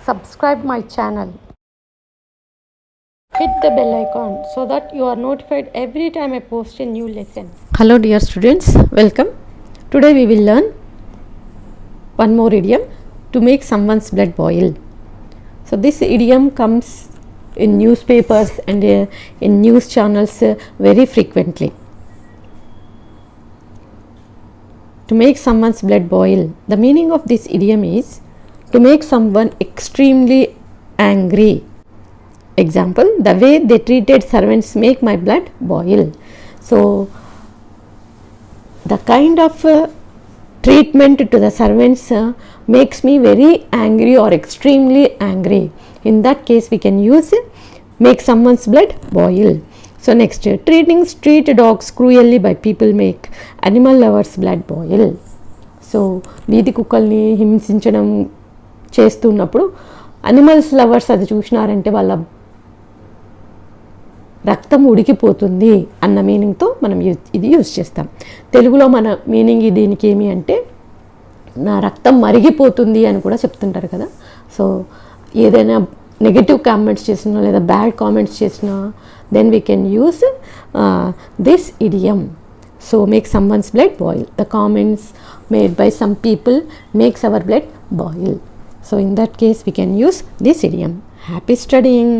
subscribe my channel. Hit the bell icon so that you are notified every time I post a new lesson. Hello dear students, welcome. Today we will learn one more idiom, to make someone's blood boil. So this idiom comes in newspapers and in news channels very frequently. To make someone's blood boil. The meaning of this idiom is to make someone extremely angry. Example, the way they treated servants make my blood boil. So the kind of treatment to the servants makes me very angry or extremely angry. In that case we can use make someone's blood boil. So next, treating street dogs cruelly by people make animal lovers blood boil. So వీధి కుక్కల్ని హింసించడం చేస్తున్నప్పుడు animals lovers అది చూసినారంటే వాళ్ళ రక్తం ఉడికిపోతుంది అన్న మీనింగ్తో మనం ఇది యూజ్ చేస్తాం. తెలుగులో మన మీనింగ్ దీనికి ఏమి అంటే నా రక్తం మరిగిపోతుంది అని కూడా చెప్తుంటారు కదా. సో ఏదైనా నెగటివ్ కామెంట్స్ చేసినా లేదా బ్యాడ్ కామెంట్స్ చేసినా then we can use this idiom. So make someone's blood boil. The comments made by some people makes our blood boil. So in that case we can use this idiom. Happy studying.